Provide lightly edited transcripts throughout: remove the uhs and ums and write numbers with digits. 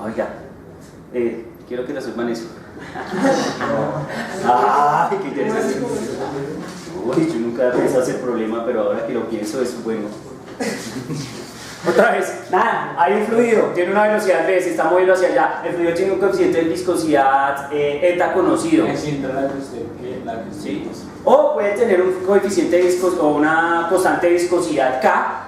Oiga, quiero que resuelvan eso. Ay, qué interesante. Uy, yo nunca he pensado ese problema, pero ahora que lo pienso es bueno. Otra vez, nada, hay un fluido, tiene una velocidad v, se está moviendo hacia allá. El fluido tiene un coeficiente de viscosidad eta conocido. ¿Sí? O puede tener un coeficiente de viscosidad o una constante de viscosidad K,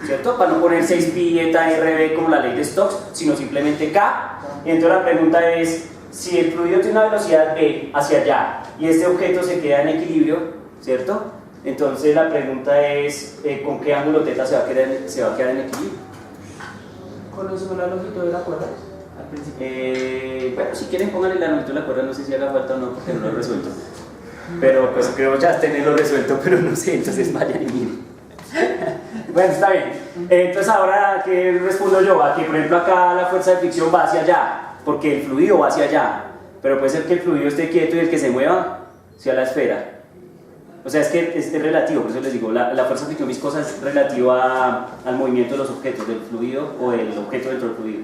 ¿cierto? Para no poner 6pi eta RB como la ley de Stokes, sino simplemente K. Y entonces la pregunta es, si el fluido tiene una velocidad v hacia allá y este objeto se queda en equilibrio, ¿cierto? Entonces la pregunta es, ¿con qué ángulo θ se va a quedar en equilibrio? ¿Conocemos la longitud de la cuerda? Al principio. Bueno, si quieren pónganle la longitud de la cuerda, no sé si haga falta o no, porque no lo he resuelto. Pero pues creo ya tenerlo resuelto, pero no sé, entonces vayan y miren. Bueno, está bien. Entonces ahora, ¿qué respondo yo? Aquí, por ejemplo, acá la fuerza de fricción va hacia allá, porque el fluido va hacia allá. Pero puede ser que el fluido esté quieto y el que se mueva sea la esfera. O sea, es que es relativo, por eso les digo, la fuerza de fricción viscosa es relativa al movimiento de los objetos, del fluido o del objeto dentro del fluido.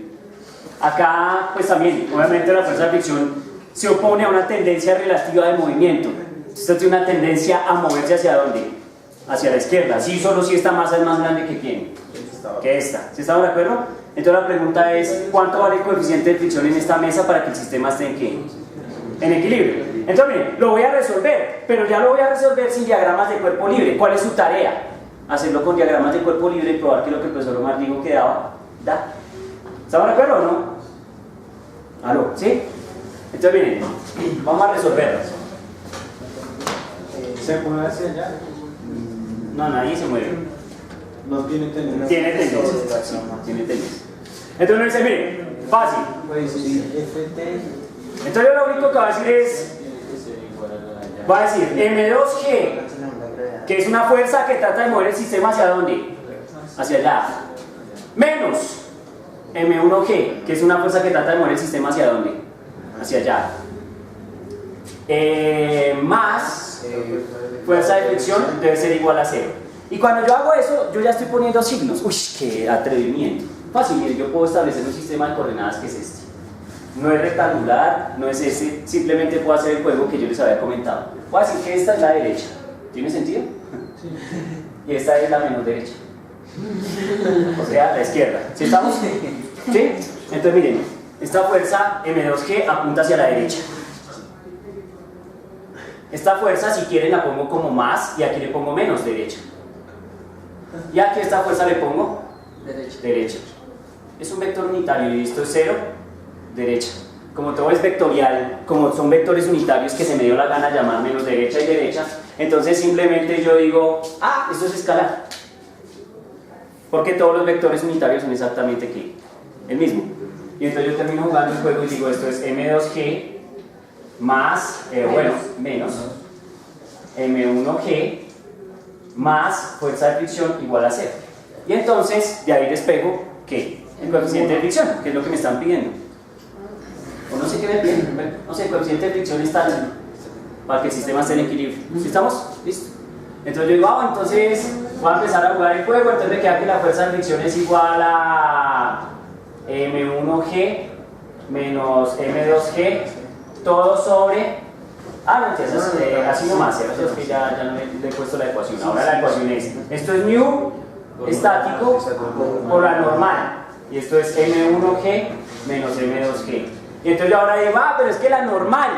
Acá, pues también, obviamente la fuerza de fricción se opone a una tendencia relativa de movimiento. Esto tiene una tendencia a moverse hacia dónde? Hacia la izquierda. Sí, solo si esta masa es más grande que quién, que esta. ¿Sí estamos de acuerdo? Entonces la pregunta es, ¿cuánto vale el coeficiente de fricción en esta mesa para que el sistema esté en qué? En equilibrio. Entonces, miren, lo voy a resolver, pero ya lo voy a resolver sin diagramas de cuerpo libre. ¿Cuál es su tarea? Hacerlo con diagramas de cuerpo libre y probar que lo que el profesor Omar dijo que daba, da. ¿Estamos de acuerdo o no? ¿Aló? ¿Sí? Entonces, miren, vamos a resolverlas. ¿Se mueve hacia allá? No, nadie se mueve. No tiene tendencia. Tiene tendencia. Sí, tiene tendencia. Entonces uno dice, miren, fácil. Pues sí, FT. Entonces yo lo único que va a decir es, va a decir M2G, que es una fuerza que trata de mover el sistema hacia dónde, hacia allá, menos M1G, que es una fuerza que trata de mover el sistema hacia dónde, hacia allá, más fuerza de fricción debe ser igual a 0. Y cuando yo hago eso, yo ya estoy poniendo signos. Uy, qué atrevimiento. Fácil, miren, yo puedo establecer un sistema de coordenadas que es este. No es rectangular, no es ese, simplemente puedo hacer el juego que yo les había comentado. Voy a decir que esta es la derecha. ¿Tiene sentido? Sí. Y esta es la menos derecha. O sea, la izquierda. ¿Sí estamos? ¿Sí? Entonces miren, esta fuerza M2G apunta hacia la derecha. Esta fuerza, si quieren, la pongo como más y aquí le pongo menos derecha. Y aquí esta fuerza le pongo derecha. Es un vector unitario y esto es 0. Derecha. Como todo es vectorial, como son vectores unitarios que se me dio la gana llamar menos derecha y derecha, entonces simplemente yo digo, esto es escalar. Porque todos los vectores unitarios son exactamente ¿qué? El mismo. Y entonces yo termino jugando el juego y digo, esto es M2G más, menos M1G más fuerza de fricción igual a 0. Y entonces de ahí despejo ¿qué? El coeficiente de fricción, que es lo que me están pidiendo. O no sé qué me piden, no sé, el coeficiente de fricción está para que el sistema esté en equilibrio. ¿Sí estamos? ¿Listo? Entonces yo digo, entonces voy a empezar a jugar el juego, entonces me queda que la fuerza de fricción es igual a M1G menos M2G, todo sobre... no, entonces así nomás, ¿cierto? Es que ya no le he puesto la ecuación. Ahora la ecuación es, esto es mu estático por la normal, y esto es M1G menos M2G. Y entonces yo ahora digo, pero es que la normal.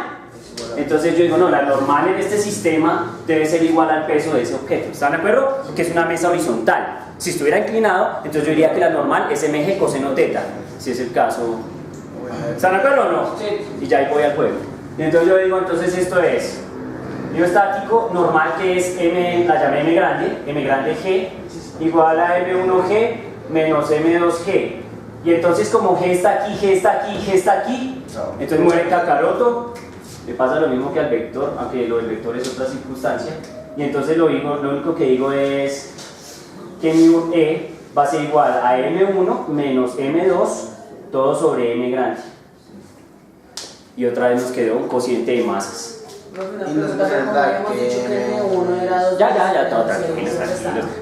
Entonces yo digo, no, la normal en este sistema debe ser igual al peso de ese objeto. ¿Están de acuerdo? Porque es una mesa horizontal. Si estuviera inclinado, entonces yo diría que la normal es mg coseno θ, si es el caso. ¿Están de acuerdo o no? Sí. Y ya ahí voy al juego. Y entonces yo digo, entonces esto es mu estático normal, que es m, la llamé m grande g, igual a m1g menos m2g. Y entonces como g está aquí, g está aquí, g está aquí, entonces muere Kakaroto. Le pasa lo mismo que al vector, aunque lo del vector es otra circunstancia. Y entonces lo único que digo es que mu e va a ser igual a m1 menos m2 todo sobre m grande. Y otra vez nos quedó un cociente de masas. Y nos habíamos dicho que M1 era 2. Ya, todo tranquilos.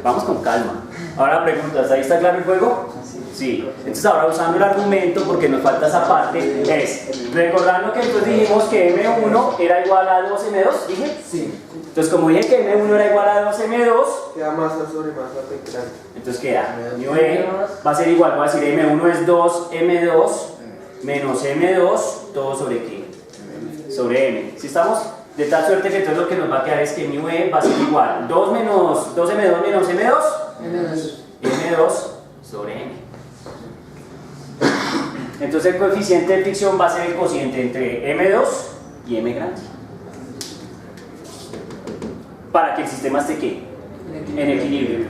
Vamos con calma. Ahora preguntas, ¿ahí está claro el juego? Sí. Sí, entonces ahora usando el argumento, porque nos falta esa parte, es recordando que entonces dijimos que M1 era igual a 2M2, ¿dije? Sí. Entonces como dije que M1 era igual a 2M2, Queda masa sobre masa integral. entonces queda mu E va a ser igual, voy a decir M1 es 2M2 menos M2, todo sobre qué? Sobre M. Si estamos de tal suerte que entonces lo que nos va a quedar es que mu E va a ser igual 2M2 menos M2, M2 sobre M. Entonces el coeficiente de fricción va a ser el cociente entre M2 y M grande. Para que el sistema esté ¿qué? En equilibrio.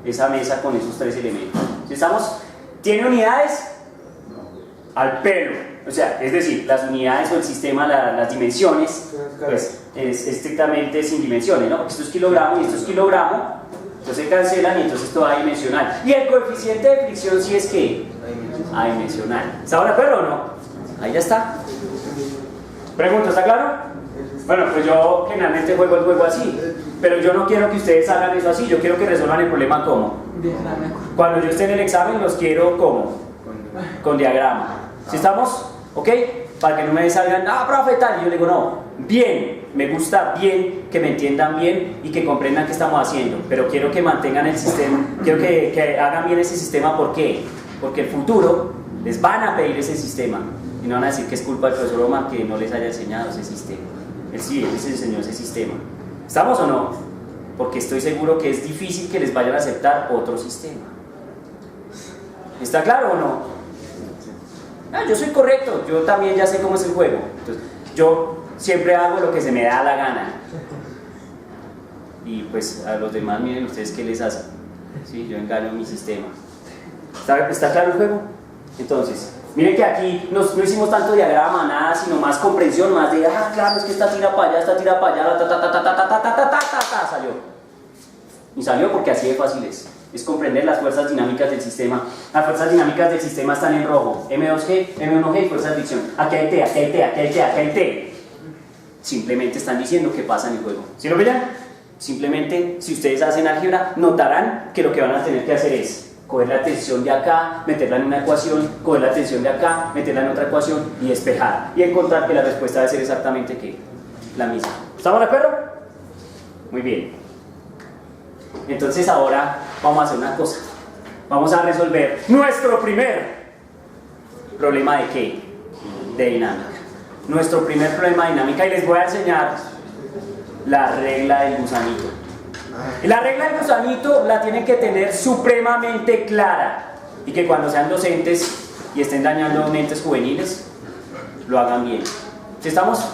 Esa mesa con esos tres elementos. Si estamos, ¿tiene unidades? Al pelo. O sea, es decir, las unidades o el sistema, las dimensiones, pues es estrictamente sin dimensiones, ¿no? Porque esto es kilogramo y esto es kilogramo. Entonces se cancelan y entonces todo adimensional. Y el coeficiente de fricción sí es que adimensional. ¿Está de acuerdo o no? Ahí ya está. Pregunta, ¿está claro? Bueno, pues yo generalmente juego el juego así, pero yo no quiero que ustedes hagan eso así, yo quiero que resuelvan el problema ¿cómo? Cuando yo esté en el examen los quiero ¿cómo? Con diagrama. ¿Sí estamos? ¿Ok? Para que no me salgan, ah, profe, tal, y yo digo, no, bien, me gusta bien, que me entiendan bien y que comprendan qué estamos haciendo, pero quiero que mantengan el sistema, quiero que hagan bien ese sistema, ¿por qué? Porque el futuro les van a pedir ese sistema y no van a decir que es culpa del profesor Omar que no les haya enseñado ese sistema. Él sí, él les enseñó ese sistema. ¿Estamos o no? Porque estoy seguro que es difícil que les vayan a aceptar otro sistema. ¿Está claro o no? Ah, yo soy correcto, yo también ya sé cómo es el juego. Entonces, yo siempre hago lo que se me da la gana. Y pues a los demás, miren ustedes qué les hacen. Sí, yo engaño mi sistema. ¿Está claro el juego? Entonces, miren que aquí no hicimos tanto diagrama, nada, sino más comprensión, más de, ah, claro, es que esta tira para allá, esta tira para allá, salió. Y salió porque así de fácil es comprender las fuerzas dinámicas del sistema. Las fuerzas dinámicas del sistema están en rojo, M2G, M1G y fuerza de fricción. Aquí hay T, aquí hay T, aquí hay T, aquí hay T. Simplemente están diciendo qué pasa en el juego. ¿Sí lo ven? Simplemente, si ustedes hacen álgebra, notarán que lo que van a tener que hacer es coger la tensión de acá, meterla en una ecuación, coger la tensión de acá, meterla en otra ecuación y despejar. Y encontrar que la respuesta debe ser exactamente ¿qué? La misma. ¿Estamos de acuerdo? Muy bien. Entonces ahora vamos a hacer una cosa. Vamos a resolver nuestro primer problema de ¿qué? De dinámica. Nuestro primer problema de dinámica y les voy a enseñar la regla del gusanito. Y la regla del gusanito la tienen que tener supremamente clara y que cuando sean docentes y estén dañando mentes juveniles lo hagan bien. ¿Sí estamos?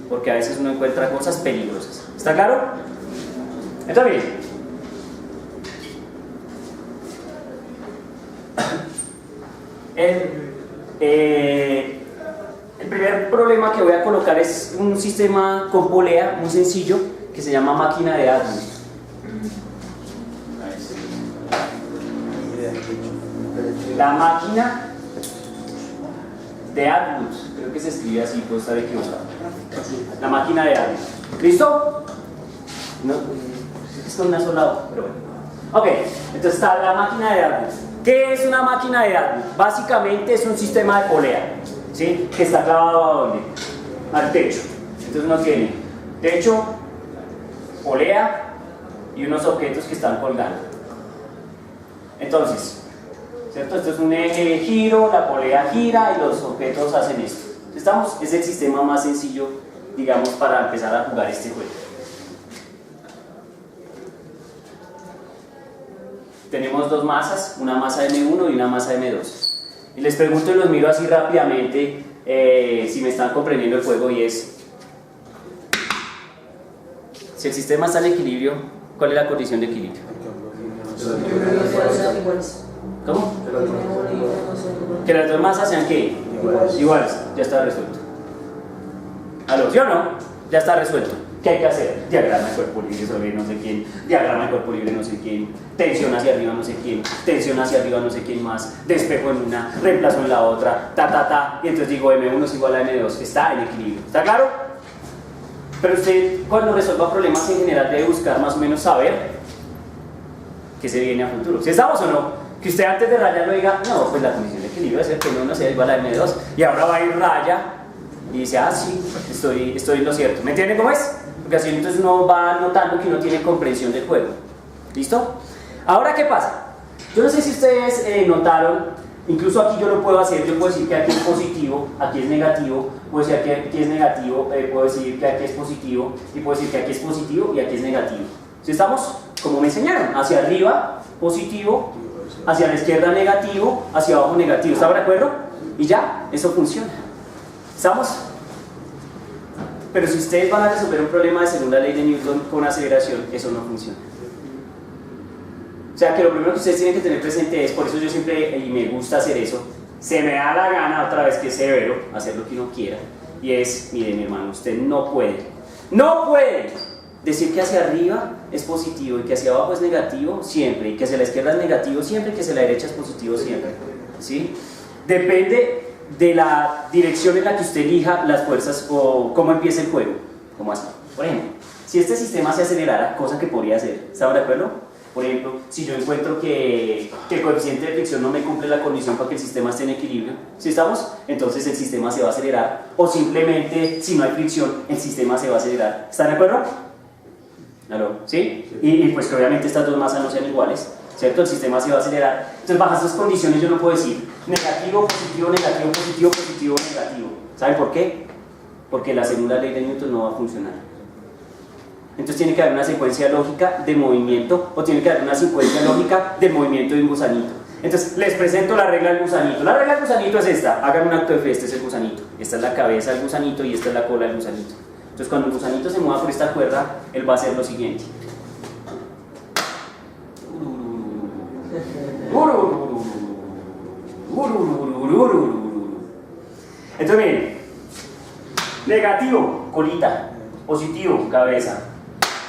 Porque a veces uno encuentra cosas peligrosas. ¿Está claro? Entonces bien, el primer problema que voy a colocar es un sistema con polea muy sencillo que se llama máquina de Atwood. La máquina de Atwood, creo que se escribe así, puedo estar equivocado. La máquina de Atwood. ¿Listo? No, es con una sola hoja, pero bueno. Ok, entonces está la máquina de Atwood. ¿Qué es una máquina de Atwood? Básicamente es un sistema de polea, ¿sí? Que está clavado ¿a dónde? Al techo. Entonces uno tiene techo, polea y unos objetos que están colgando. Entonces, ¿cierto? Esto es un eje de giro, la polea gira y los objetos hacen esto. ¿Estamos? Es el sistema más sencillo, digamos, para empezar a jugar este juego. Tenemos dos masas, una masa M1 y una masa M2. Y les pregunto y los miro así rápidamente si me están comprendiendo el juego y es: si el sistema está en equilibrio, ¿cuál es la condición de equilibrio? ¿Cómo? Que las dos masas sean ¿qué? Iguales. Ya está resuelto. ¿Aló? ¿Sí o no? Ya está resuelto. ¿Qué hay que hacer? Diagrama de cuerpo libre sobre no sé quién, diagrama de cuerpo libre no sé quién, tensión hacia arriba no sé quién, tensión hacia arriba no sé quién más, despejo en una, reemplazo en la otra, y entonces digo M1 es igual a M2, está en equilibrio. ¿Está claro? Pero usted cuando resuelva problemas en general debe buscar más o menos saber qué se viene a futuro. ¿Sí estamos o no? Que usted antes de rayarlo diga, no, pues la condición de equilibrio es el que no sea igual a M2. Y ahora va a ir raya y dice, ah, sí, estoy en lo cierto. ¿Me entiende cómo es? Porque así entonces uno va notando que uno tiene comprensión del juego. ¿Listo? Ahora, ¿qué pasa? Yo no sé si ustedes notaron, incluso aquí yo lo puedo hacer, yo puedo decir que aquí es positivo, aquí es negativo, puedo decir que aquí es negativo, puedo decir que aquí es positivo, y puedo decir que aquí es positivo y aquí es negativo. Si estamos, como me enseñaron, hacia arriba, positivo, hacia la izquierda negativo, hacia abajo negativo. ¿Estamos de acuerdo? Y ya, eso funciona. ¿Estamos? Pero si ustedes van a resolver un problema de segunda ley de Newton con aceleración, eso no funciona. O sea que lo primero que ustedes tienen que tener presente es, por eso yo siempre, y me gusta hacer eso, se me da la gana, otra vez que es severo, hacer lo que uno quiera, y es, mire mi hermano, usted no puede decir que hacia arriba es positivo y que hacia abajo es negativo siempre, y que hacia la izquierda es negativo siempre, y que hacia la derecha es positivo siempre, ¿sí? Depende de la dirección en la que usted elija las fuerzas o cómo empieza el juego, como así. Por ejemplo, si este sistema se acelerara, cosa que podría hacer, ¿estamos de acuerdo? Por ejemplo, si yo encuentro que el coeficiente de fricción no me cumple la condición para que el sistema esté en equilibrio, ¿sí estamos? Entonces el sistema se va a acelerar, o simplemente, si no hay fricción, el sistema se va a acelerar. ¿Están de acuerdo? ¿Aló? ¿Sí? Y pues que obviamente estas dos masas no sean iguales, ¿cierto? El sistema se va a acelerar. Entonces, bajo estas condiciones yo no puedo decir negativo, positivo, negativo, positivo, positivo, negativo. ¿Saben por qué? Porque la segunda ley de Newton no va a funcionar. Entonces tiene que haber una secuencia lógica de movimiento, o tiene que haber una secuencia lógica del movimiento de un gusanito. Entonces les presento la regla del gusanito. La regla del gusanito es esta: hagan un acto de fe, este es el gusanito, esta es la cabeza del gusanito y esta es la cola del gusanito. Entonces cuando el gusanito se mueva por esta cuerda, él va a hacer lo siguiente. Entonces miren, negativo, colita, positivo, cabeza.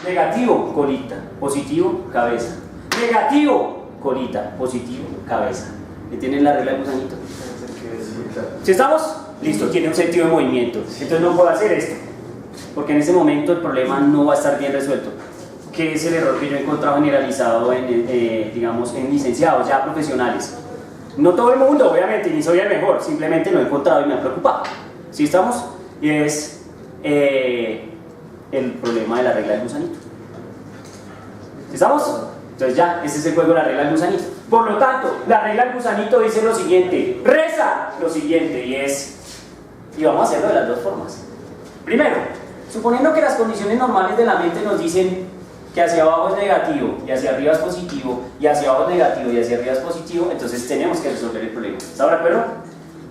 Negativo, colita, positivo, cabeza. Negativo, colita, positivo, cabeza. ¿Entienden la regla del gusanito? ¿Sí estamos? Listo, tiene un sentido de movimiento. Entonces no puedo hacer esto, porque en ese momento el problema no va a estar bien resuelto. Que es el error que yo he encontrado generalizado digamos, en licenciados ya profesionales. No todo el mundo, obviamente, ni soy el mejor, simplemente lo he encontrado y me ha preocupado. ¿Sí estamos? Y es el problema de la regla del gusanito. ¿Estamos? Entonces ya, ese es el juego de la regla del gusanito. Por lo tanto, la regla del gusanito dice lo siguiente, reza lo siguiente, y vamos a hacerlo de las dos formas. Primero, suponiendo que las condiciones normales de la mente nos dicen que hacia abajo es negativo, y hacia arriba es positivo, y hacia abajo es negativo, y hacia arriba es positivo, entonces tenemos que resolver el problema. ¿Está de acuerdo?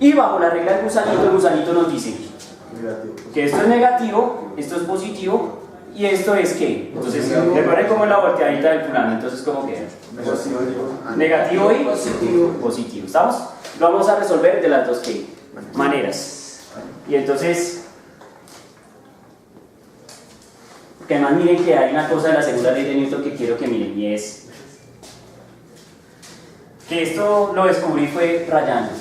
Y bajo la regla del gusanito, el gusanito nos dice que esto es negativo, esto es positivo, y esto es ¿qué? Entonces, recuerden cómo es la volteadita del fulano, entonces ¿cómo queda? Negativo y positivo. ¿Estamos? Lo vamos a resolver de las dos maneras. Y entonces, que además miren que hay una cosa de la segunda ley de Newton que quiero que miren, y es que esto lo descubrí fue rayando.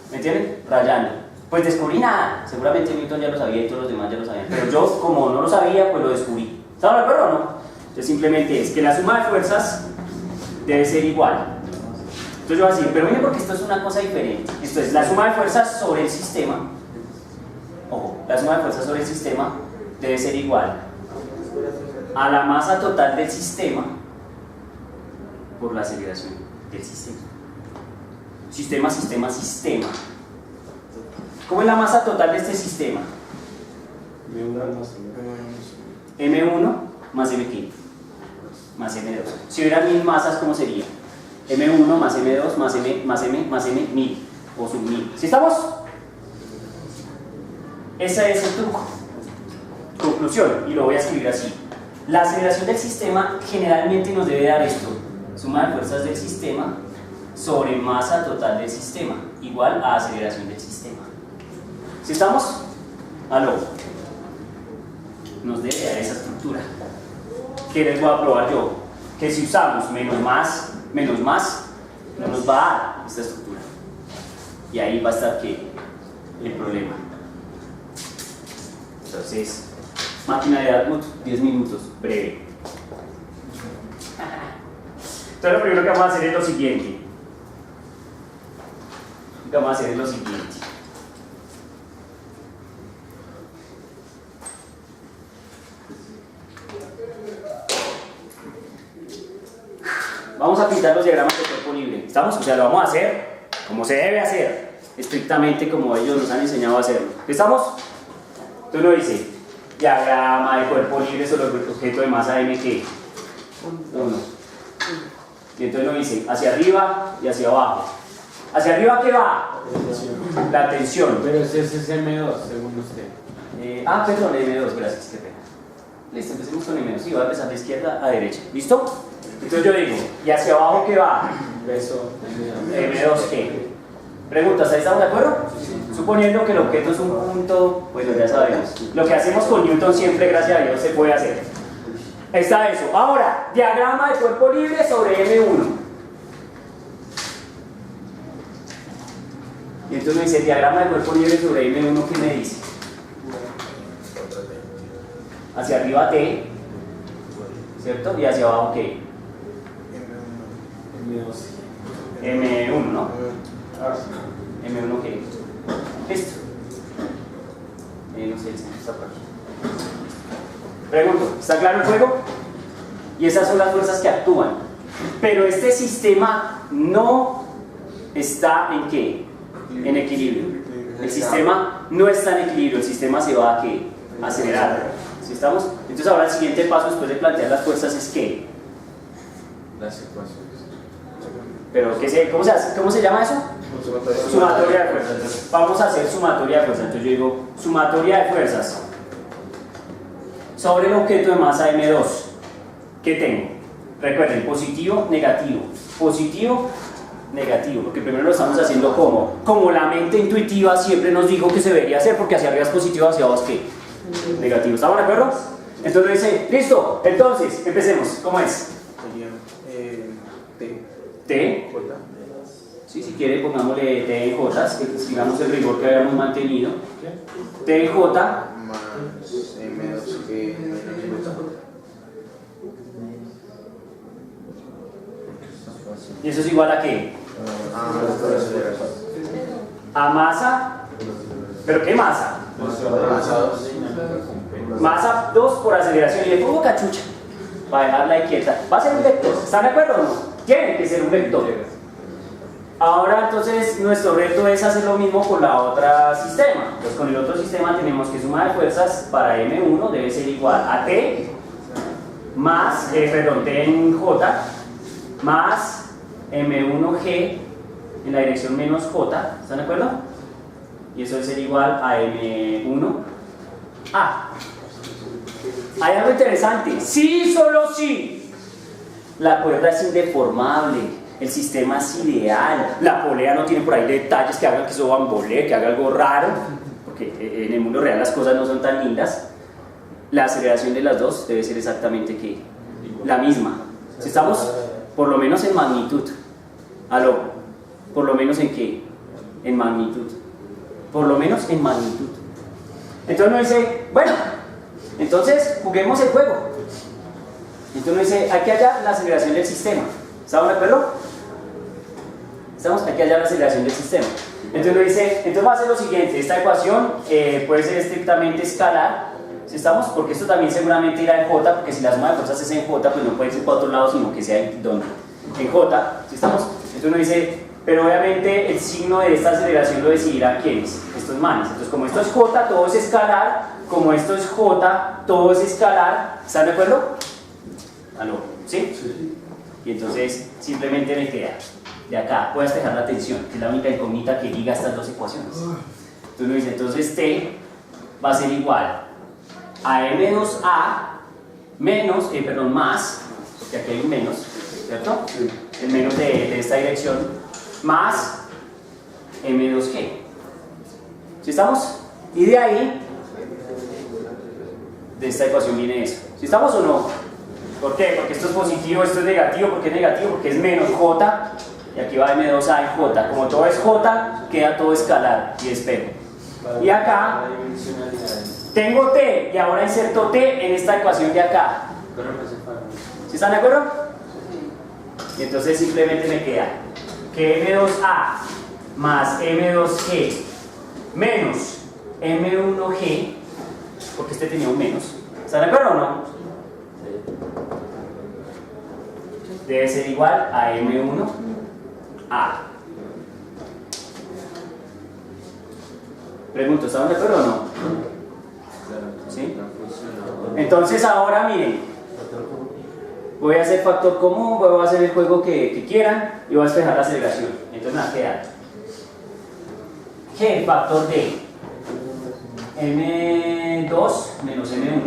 ¿Me entienden? Rayando. Pues descubrí nada, seguramente Newton ya lo sabía y todos los demás ya lo sabían, pero yo, como no lo sabía, pues lo descubrí. ¿Estaban de acuerdo o no? Entonces simplemente es que la suma de fuerzas debe ser igual. Entonces yo voy a decir, pero miren, porque esto es una cosa diferente. Esto es la suma de fuerzas sobre el sistema. Ojo, la suma de fuerzas sobre el sistema debe ser igual a la masa total del sistema por la aceleración del sistema. Sistema, sistema, sistema. ¿Cómo es la masa total de este sistema? M1 más M15 más M2. Si hubiera 1000 masas, ¿cómo sería? M1 más M2 más M más M más M 1000 o sub 1000. ¿Sí estamos? Ese es el truco. Conclusión, y lo voy a escribir así. La aceleración del sistema generalmente nos debe dar esto: suma de fuerzas del sistema sobre masa total del sistema igual a aceleración del sistema. ¿Sí estamos? Aló. Nos debe dar esa estructura. ¿Qué les voy a probar yo? Que si usamos menos más, no nos va a dar esta estructura. Y ahí va a estar ¿qué? El problema. Entonces, máquina de Atwood, 10 minutos, breve. Entonces lo primero que vamos a hacer es lo siguiente. Lo que vamos a hacer es lo siguiente. Vamos a pintar los diagramas de cuerpo libre. ¿Estamos? O sea, lo vamos a hacer como se debe hacer, estrictamente como ellos nos han enseñado a hacerlo. ¿Estamos? Entonces uno dice, diagrama de cuerpo libre sobre el objeto de masa M que 1. Y entonces uno dice, hacia arriba y hacia abajo. ¿Hacia arriba qué va? La tensión. Pero ese es M2, según usted. Perdón, M2, gracias, qué pena. Listo, empecemos con M2. Sí, va a empezar de izquierda a derecha. ¿Listo? Entonces yo digo, ¿y hacia abajo qué va? Peso M2 ¿qué? Preguntas, ¿ahí estamos de acuerdo? Suponiendo que el objeto es un punto, bueno, ya sabemos. Lo que hacemos con Newton siempre, gracias a Dios, se puede hacer. Está eso. Ahora, diagrama de cuerpo libre sobre M1. Y entonces me dice, diagrama de cuerpo libre sobre M1, ¿qué me dice? Hacia arriba T, ¿cierto? Y hacia abajo ¿qué? M1, ¿no? M1 ¿qué? Listo. No sé, está por aquí. Pregunto, ¿está claro el juego? Y esas son las fuerzas que actúan. Pero este sistema no está ¿en qué? En equilibrio. El sistema no está en equilibrio, el sistema se va a ¿qué? A acelerar. ¿Sí estamos? Entonces ahora el siguiente paso después de plantear las fuerzas es ¿qué? Las ecuaciones. Pero ¿cómo se hace? ¿Cómo se llama eso? Sumatoria de fuerzas. Entonces, vamos a hacer sumatoria de fuerzas. Entonces yo digo sumatoria de fuerzas sobre el objeto de masa M2. ¿Qué tengo? Recuerden, positivo, negativo. Positivo, negativo. Porque primero lo estamos haciendo como la mente intuitiva siempre nos dijo que se debería hacer, porque hacia arriba es positivo, hacia abajo es ¿qué? Negativo. ¿Estamos de acuerdo? Entonces dice, listo, entonces empecemos. ¿Cómo es? Sería T. T. J. Sí, si quiere pongámosle T en J, que sigamos el rigor que habíamos mantenido. T en J Más M2 que menos J. y eso es igual a ¿qué? A masa. ¿Pero qué masa? Masa 2 por aceleración. Y le pongo cachucha para dejarla ahí quieta. Va a ser un vector. ¿Están de acuerdo o no? Tiene que ser un vector. Ahora entonces nuestro reto es hacer lo mismo con la otra sistema. Pues con el otro sistema tenemos que suma de fuerzas para M1 debe ser igual a T más, T en J más M1G en la dirección menos J. ¿Están de acuerdo? Y eso debe ser igual a M1A. Hay algo interesante. Sí, solo sí. La cuerda es indeformable. El sistema es ideal. La polea no tiene por ahí detalles que hagan que eso bambolee, que haga algo raro. Porque en el mundo real las cosas no son tan lindas. La aceleración de las dos debe ser exactamente ¿qué? La misma. Si estamos por lo menos en magnitud. ¿Aló? ¿Por lo menos en qué? En magnitud. Por lo menos en magnitud. Entonces uno dice, bueno, entonces juguemos el juego. Entonces uno dice, hay que hallar la aceleración del sistema. ¿Estamos de acuerdo? Estamos aquí hallar la aceleración del sistema. Entonces uno dice, entonces va a ser lo siguiente, esta ecuación puede ser estrictamente escalar. ¿Sí estamos? Porque esto también seguramente irá en J, porque si la suma de fuerzas es en J, pues no puede ser para otro lado, sino que sea en ¿dónde? En J. ¿Sí estamos? Entonces uno dice, pero obviamente el signo de esta aceleración lo decidirá ¿quiénes? Estos manes. Entonces como esto es J, todo es escalar. Como esto es J, todo es escalar. ¿Están de acuerdo? ¿Aló? ¿Sí? Sí. Y entonces simplemente me queda de acá, puedes dejar la tensión, que es la única incógnita que liga estas dos ecuaciones. Entonces uno dice, entonces T va a ser igual a M2A menos, más, porque aquí hay un menos, ¿cierto? El menos de esta dirección, más M2G. ¿Sí estamos? Y de ahí, de esta ecuación viene eso. ¿Sí estamos o no? ¿Por qué? Porque esto es positivo, esto es negativo. ¿Por qué es negativo? Porque es menos J y aquí va M2A en J. Como todo es J, queda todo escalar y espejo. Y acá tengo T y ahora inserto T en esta ecuación de acá. ¿Sí están de acuerdo? Y entonces simplemente me queda que M2A más M2G menos M1G, porque este tenía un menos. ¿Están de acuerdo o no? Debe ser igual a M1A. Pregunto, ¿estamos de acuerdo o no? ¿Sí? Entonces ahora miren, voy a hacer factor común, voy a hacer el juego que quieran y voy a despejar la aceleración. Entonces me va a quedar G factor de M2 menos M1.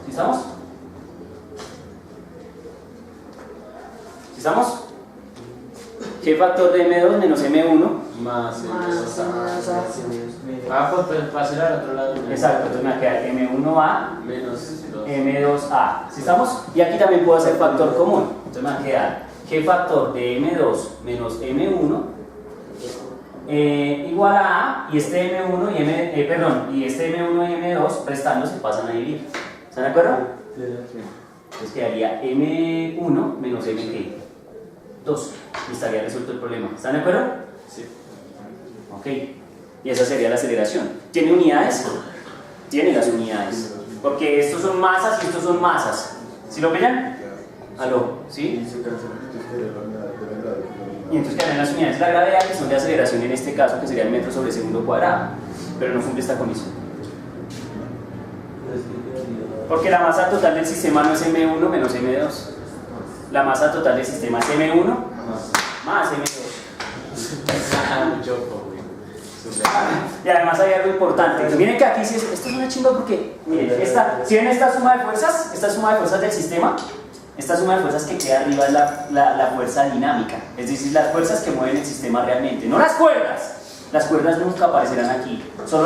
¿Sí estamos? ¿Sí estamos? G factor de M2 menos M1. Más Más pues para hacer al otro lado. Exacto, entonces me va a quedar M1A Menos 2. M2A. ¿Sí estamos? Y aquí también puedo hacer factor común. Entonces me va a quedar G factor de M2 menos M1 igual a y este M1 y y este M1 y M2 restando se pasan a dividir. ¿Están de acuerdo? Entonces quedaría M1 menos MG2 y estaría resuelto el problema. ¿Están de acuerdo? Sí. Ok. Y esa sería la aceleración. ¿Tiene unidades? Tiene las unidades. Porque estos son masas y estos son masas. ¿Sí lo pillan? ¿Aló? ¿Sí? Y entonces quedan las unidades de la gravedad, que son de aceleración en este caso, que sería el metro sobre segundo cuadrado. Pero no cumple esta condición. Porque la masa total del sistema no es M1 menos M2. La masa total del sistema es M1 más M2. Y además hay algo importante. Miren que aquí sí esto es una chimba porque, miren, si ven esta suma de fuerzas del sistema, esta suma de fuerzas que queda arriba es la fuerza dinámica, es decir, las fuerzas que mueven el sistema realmente, no las cuerdas. Las cuerdas nunca aparecerán aquí, solo